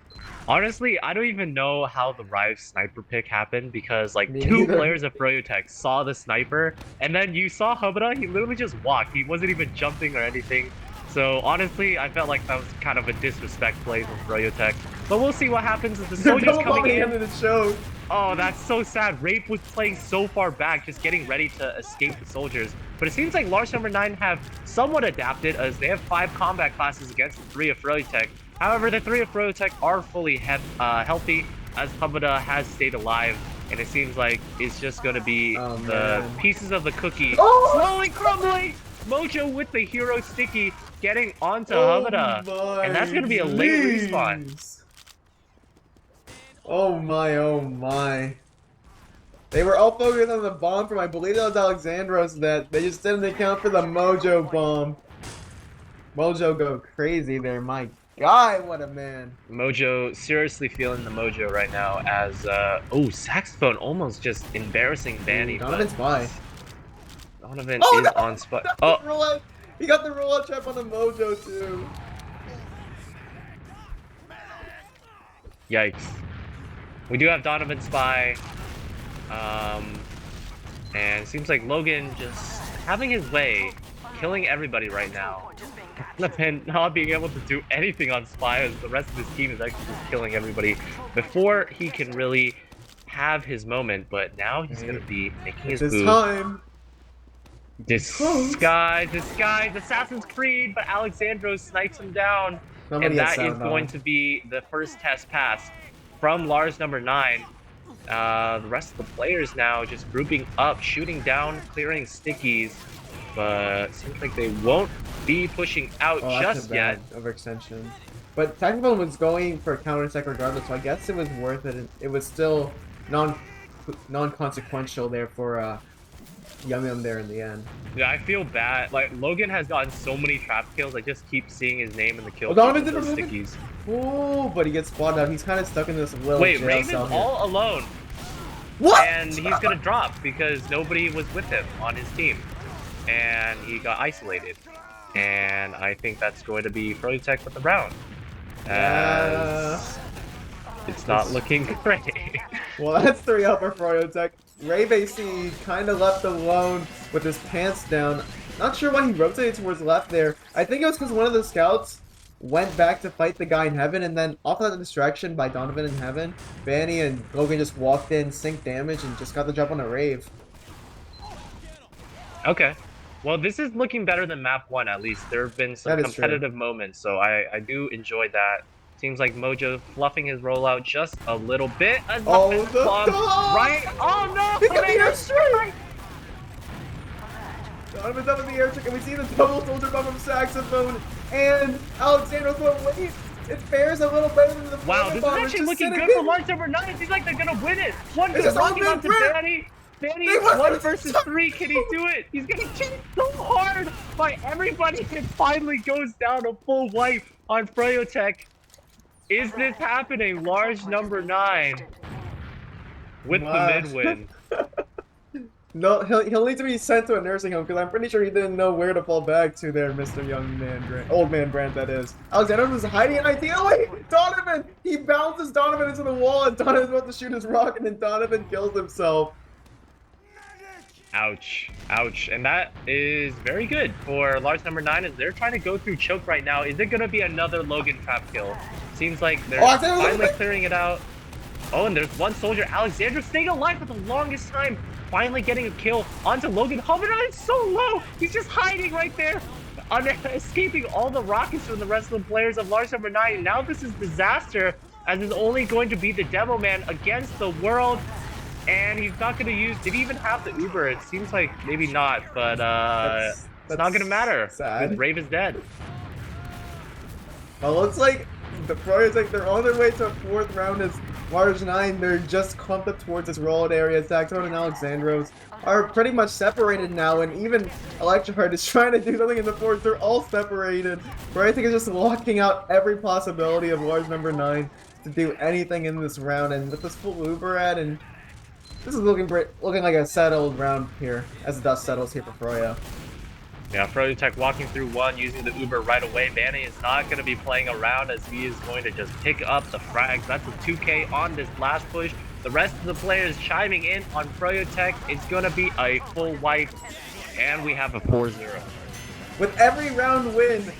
Honestly, I don't even know how the Rive sniper pick happened, because like 2 players of froyotech saw the sniper, and then you saw Hubita, he literally just walked. He wasn't even jumping or anything. So honestly, I felt like that was kind of a disrespect play from froyotech. But we'll see what happens with the soldiers coming in. The show. Oh, that's so sad. Rape was playing so far back, just getting ready to escape the soldiers. But it seems like large number 9 have somewhat adapted, as they have 5 combat classes against the 3 of froyotech. However, the 3 of froyotech are fully healthy, as Hubita has stayed alive, and it seems like it's just going to be the pieces of the cookie slowly crumbling. Mojo with the hero sticky getting onto Hubita, and that's going to be a late respawn. Oh my. They were all focused on the bomb from, I believe that was Alexandros, that they just didn't account for the Mojo bomb. Mojo go crazy there, my guy. What a man. Mojo seriously feeling the mojo right now as oh, Saxophone almost just embarrassing Vanny, but Donovan's by. Donovan Oh is no! on spot. Oh, He got the roll out trap on the mojo too. yikes. We do have Donovan spy. And it seems like Logan just having his way, killing everybody right now. Donovan not being able to do anything on spy as the rest of his team is actually just killing everybody before he can really have his moment, but now he's gonna be making his move. Time. Disguise, Assassin's Creed, but Alexandro snipes him down. And that is going to be the first test pass from Lars number 9. The rest of the players now just grouping up, shooting down, clearing stickies, but seems like they won't be pushing out just yet. Overextension. But Tactical was going for a counter-attack regardless, so I guess it was worth it. It was still non-consequential there for Yum Yum there in the end. Yeah, I feel bad. Like, Logan has gotten so many trap kills, I just keep seeing his name in the kill. Donovan did stickies. Oh, but he gets spotted out. He's kind of stuck in this little Wait, Raven's all alone. What? And he's gonna drop because nobody was with him on his team. And he got isolated. And I think that's going to be froyotech with the round. As it's not looking great. Well, that's 3 up for froyotech. Rave AC kind of left alone with his pants down. Not sure why he rotated towards left there. I think it was because one of the scouts went back to fight the guy in heaven, and then off of that distraction by Donovan in heaven, Vanny and Logan just walked in, synced damage, and just got the jump on a Rave. Okay. Well, this is looking better than map 1, at least. There have been some competitive moments, so I do enjoy that. Seems like Mojo fluffing his rollout just a little bit. Oh, the bomb, right? Oh no! He got the airstrike! Donovan's up in the airstrike, and we see the double soldier bomb from Saxophone, and Alexandro throwing weight. It fares a little better than the wow, this is actually looking good for Lars number 9. It seems like they're gonna win it. One good rocking onto Vanny. Vanny is 1 versus 3. Can he do it? He's getting chased so hard by everybody. It finally goes down a full wipe on froyotech. Is this happening? Lars number 9 with the mid-win. No, he'll need to be sent to a nursing home because I'm pretty sure he didn't know where to fall back to there, Mr. Young Man Grant. Old Man Grant, that is. Alexander was hiding it ideally! Donovan! He bounces Donovan into the wall and Donovan's about to shoot his rocket and Donovan kills himself. Ouch. Ouch. And that is very good for Lars number 9 as they're trying to go through choke right now. Is it going to be another Logan trap kill? Seems like they're finally clearing it out. Oh, and there's one soldier. Alexander staying alive for the longest time. Finally getting a kill onto Logan. Hominide is so low. He's just hiding right there. Escaping all the rockets from the rest of the players of Lars number 9. Now this is disaster as it's only going to be the demo man against the world. And he's not going to use... Did he even have the Uber? It seems like maybe not, but it's not going to matter. Sad. Rave is dead. Well, looks like the froyotech, they're on their way to a 4th round as Lars 9. They're just clumped up towards this rollout area. Saxophone and Alexandros are pretty much separated now, and even Electroheart is trying to do something in the 4th. They're all separated. Froyotech is just locking out every possibility of Lars number 9 to do anything in this round, and with this full Uber ad, and this is looking like a settled round here, as the dust settles here for Froyo. Yeah, froyotech walking through 1, using the Uber right away. Vanny is not going to be playing around as he is going to just pick up the frags. That's a 2K on this last push. The rest of the players chiming in on froyotech. It's going to be a full wipe, and we have a 4-0. With every round win,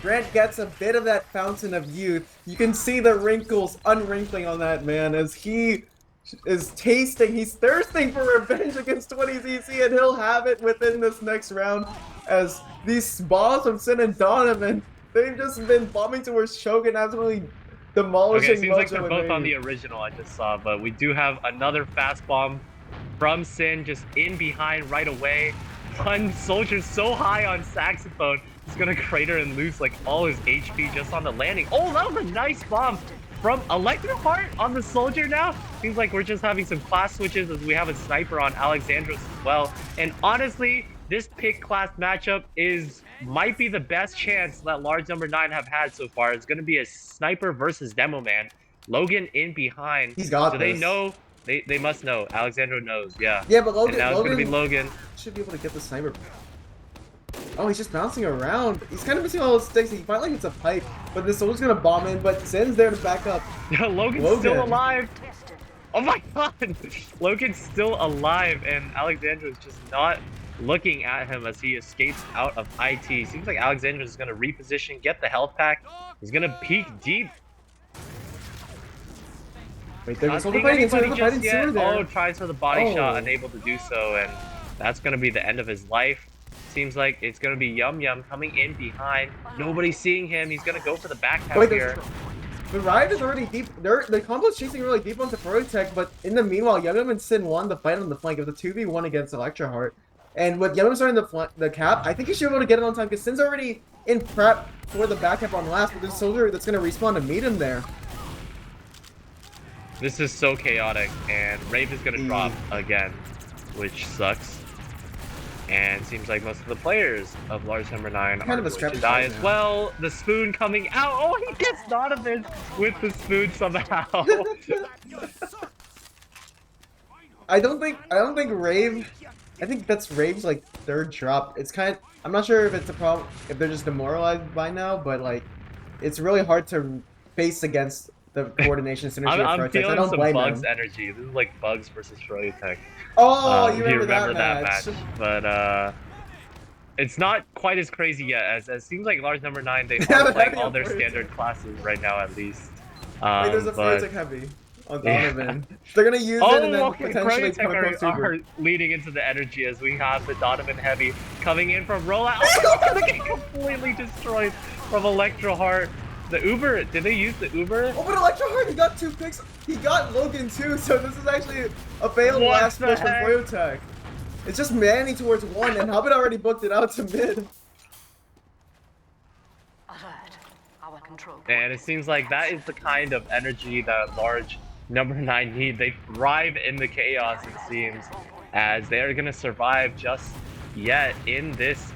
Grant gets a bit of that fountain of youth. You can see the wrinkles unwrinkling on that man as he is tasting, he's thirsting for revenge against 20ZC, and he'll have it within this next round as these bombs from Sin and Donovan, they've just been bombing towards Shogun, absolutely demolishing. Okay, seems like they're both on the original I just saw, but we do have another fast bomb from Sin just in behind right away. One soldier so high on Saxophone, he's gonna crater and lose like all his HP just on the landing. Oh, that was a nice bomb from Electroheart on the soldier now. Seems like we're just having some class switches as we have a sniper on Alexandros as well. And honestly, this pick class matchup might be the best chance that large number 9 have had so far. It's going to be a sniper versus demo man. Logan in behind. He's got Do they this. know? They must know. Alexandro knows, yeah. Yeah, but And now it's going to be Logan. Should be able to get the sniper. Oh, he's just bouncing around. He's kind of missing all those sticks. He finally hits a pipe, but the soldier's gonna bomb in. But Zen's there to back up. Logan's still alive. Oh my god! Logan's still alive, and Alexandro's just not looking at him as he escapes out of IT. Seems like Alexandro is gonna reposition, get the health pack. He's gonna peek deep. Wait, there's a soldier fighting sewer there. Oh, tries for the body shot, unable to do so, and that's gonna be the end of his life. Seems like it's gonna be Yum Yum coming in behind. Nobody's seeing him. He's gonna go for the backpack here. The Riot is already deep. The combo's chasing really deep onto froyotech, but in the meanwhile, Yum Yum and Sin won the fight on the flank. It was a 2v1 against Electroheart. And with Yum Yum starting the cap, I think he should be able to get it on time because Sin's already in prep for the back cap on last, but there's a soldier that's gonna respawn to meet him there. This is so chaotic, and Rave is gonna drop again, which sucks. And seems like most of the players of large number 9 are going to die as well. The spoon coming out. Oh, he gets Donovan with the spoon somehow. I don't think Rave. I think that's Rave's like third drop. It's kind of, I'm not sure if it's a problem if they're just demoralized by now, but like it's really hard to face against the coordination synergy of I'm feeling I don't some blame Bugs them. energy. This is like Bugs versus froyotech. Oh, you remember that match. But it's not quite as crazy yet. As it seems like large number 9, they are playing all their standard classes right now at least. Wait, there's a froyotech heavy on Donovan. Yeah. They're gonna use it and then potentially are leading into the energy as we have the Donovan heavy coming in from rollout. Oh, gonna get completely destroyed from Electroheart. The Uber, did they use the Uber? Oh, but Electroheart, he got 2 picks. He got Logan too, so this is actually a failed last push from froyotech. It's just manning towards 1, and Hobbit already booked it out to mid. And it seems like that is the kind of energy that large number 9 need. They thrive in the chaos, it seems, as they are going to survive just yet in this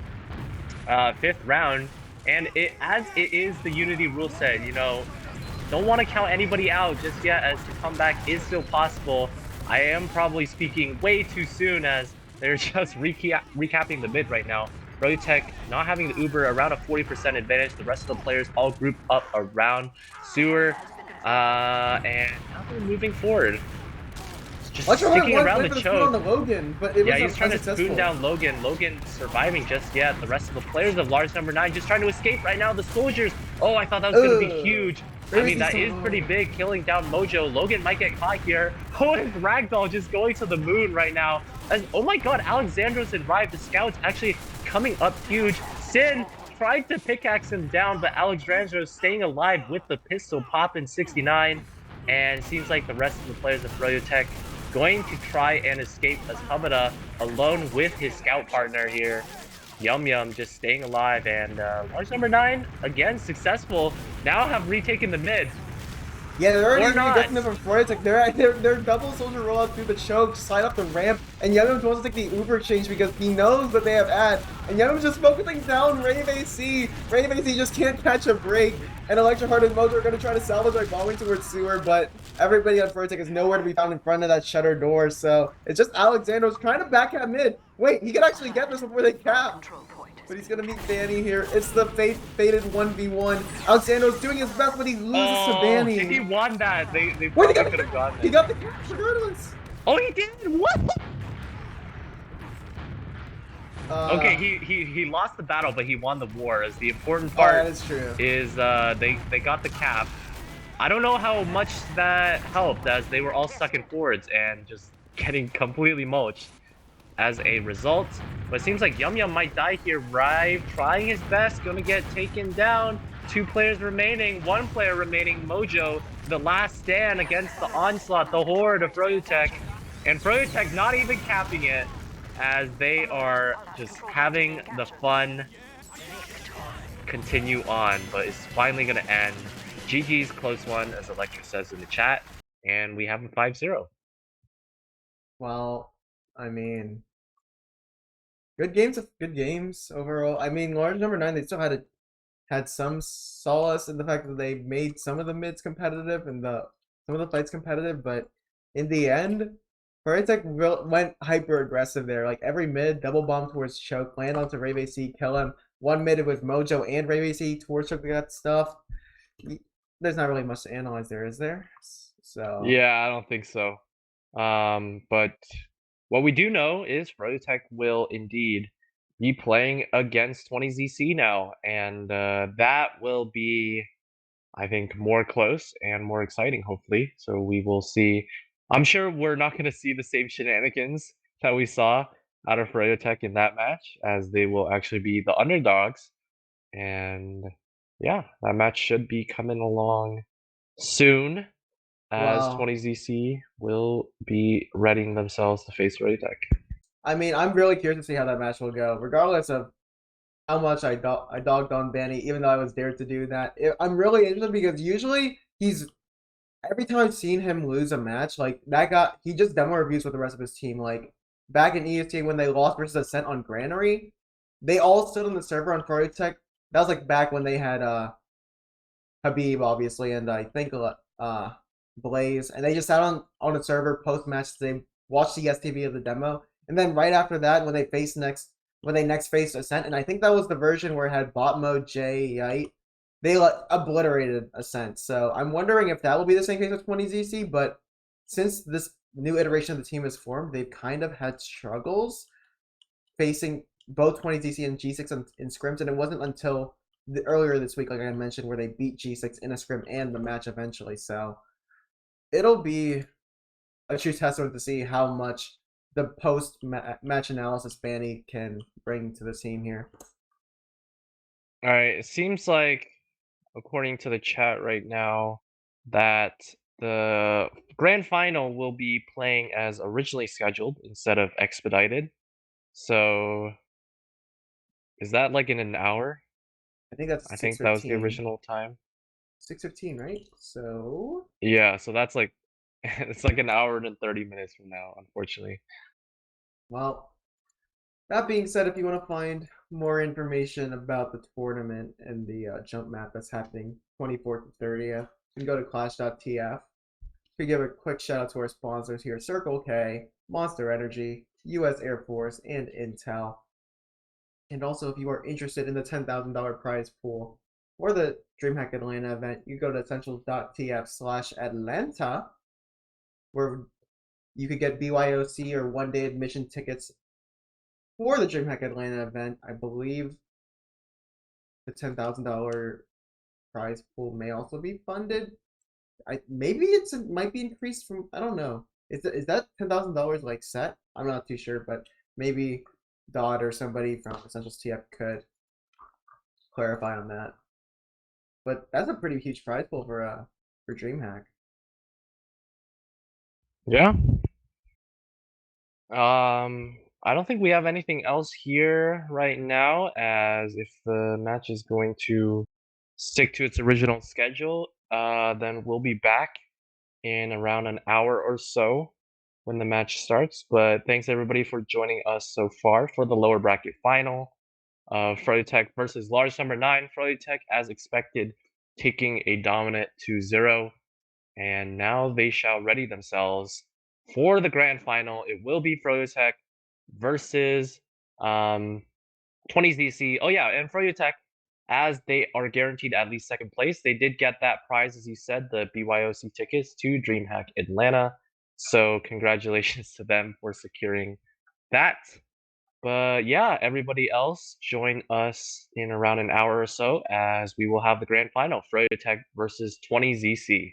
5th round. And as it is the Unity rule set, you know, don't want to count anybody out just yet, as the comeback is still possible. I am probably speaking way too soon, as they're just recapping the mid right now. froyotech not having the Uber, around a 40% advantage. The rest of the players all grouped up around sewer, and now they're moving forward. Just sticking around the choke. On the Logan, but it yeah, he's trying to spoon down Logan. Logan surviving just yet. The rest of the players of large number 9 just trying to escape right now. The soldiers. Oh, I thought that was going to be huge. I mean, that is pretty big, killing down Mojo. Logan might get caught here. Oh, and Ragdoll just going to the moon right now. As, oh my god, Alexandro's arrived. The scouts actually coming up huge. Sin tried to pickaxe him down, but Alexandro's staying alive with the pistol pop in 69. And it seems like the rest of the players of froyotech going to try and escape, as Hamada alone with his scout partner here. Yum Yum just staying alive, and large number 9 again successful. Now have retaken the mid. Yeah, they're already getting from froyotech. They're double soldier rollout through the choke, slide up the ramp, and Yum Yum wants to take the Uber exchange because he knows that they have ad. And Yum Yum's just focusing down Rave AC. Rave AC just can't catch a break. And Electroheart and Mojo are going to try to salvage by bombing towards sewer, but everybody on froyotech is nowhere to be found in front of that shutter door. So it's just Alexandro's trying to back at mid. Wait, he can actually get this before they cap. But he's gonna meet Danny here. It's the fated 1v1. Alexandro's doing his best, but he loses to Danny. He won that. They probably could have gotten it. He got the catch regardless. Oh, he did? What? Okay, he lost the battle, but he won the war. As the important part that is true. Is they got the cap. I don't know how much that helped, as they were all stuck in forwards and just getting completely mulched as a result. But it seems like Yum Yum might die here. Rive trying his best, gonna get taken down. 2 players remaining, 1 player remaining. Mojo, the last stand against the onslaught, the horde of froyotech. And froyotech not even capping it, as they are just having the fun continue on. But it's finally gonna end. GG's close one, as Electric says in the chat. And we have a 5-0. Well, I mean, good games overall. I mean, large number nine, they still had some solace in the fact that they made some of the mids competitive and the some of the fights competitive, but in the end, froyotech went hyper aggressive there. Like every mid, double bomb towards choke, land onto Ray C, kill him. One mid with Mojo and Ray C towards choke that stuff. There's not really much to analyze there, is there? So Yeah, I don't think so. But what we do know is froyotech will indeed be playing against 20ZC now, and that will be, I think, more close and more exciting, hopefully. So we will see. I'm sure we're not going to see the same shenanigans that we saw out of froyotech in that match, as they will actually be the underdogs. And yeah, that match should be coming along soon, as well, 20ZC will be readying themselves to face froyotech. I mean, I'm really curious to see how that match will go, regardless of how much I dogged on Benny, even though I was dared to do that. I'm really interested because usually he's every time I've seen him lose a match, like that got he just demo reviews with the rest of his team. Like back in EST when they lost versus Ascent on Granary, they all stood on the server on Froyotech. That was like back when they had Habib obviously and I think Blaze, and they just sat on a server post match. They watched the STV of the demo, and then right after that, when they next faced Ascent, and I think that was the version where it had bot mode jayy, they like obliterated Ascent. So I'm wondering if that will be the same case with 20ZC. But since this new iteration of the team is formed, they've kind of had struggles facing both 20ZC and G6 in scrims, and it wasn't until earlier this week, like I mentioned, where they beat G6 in a scrim and the match eventually. So it'll be a true testament to see how much the post match analysis Fanny can bring to the team here. All right, it seems like, according to the chat right now, that the grand final will be playing as originally scheduled instead of expedited. So, is that like in an hour? I think that's I six think that was the fifteen. original time. 6:15, right? So, Yeah, so that's like it's like an hour and 30 minutes from now, unfortunately. well, that being said, if you want to find more information about the tournament and the jump map that's happening 24th to 30th, you can go to clash.tf. To give a quick shout out to our sponsors here, Circle K, Monster Energy, US Air Force, and Intel. And also, if you are interested in the $10,000 prize pool or the DreamHack Atlanta event, you go to essentials.tf/Atlanta, where you could get BYOC or one-day admission tickets for the DreamHack Atlanta event. I believe the $10,000 prize pool may also be funded. It might be increased from, I don't know. Is that $10,000 like set? I'm not too sure, but maybe Dodd or somebody from Essentials TF could clarify on that. But that's a pretty huge prize pool for DreamHack. Yeah. I don't think we have anything else here right now, as if the match is going to stick to its original schedule, then we'll be back in around an hour or so when the match starts. But thanks everybody for joining us so far for the lower bracket final of froyotech versus large number 9. froyotech, as expected, taking a dominant 2-0, and now they shall ready themselves for the grand final. It will be froyotech versus 20s DC. Oh yeah, and froyotech, as they are guaranteed at least second place, they did get that prize, as you said, the BYOC tickets to DreamHack Atlanta. So congratulations to them for securing that. But yeah, everybody else, join us in around an hour or so, as we will have the grand final, froyotech versus 20ZC.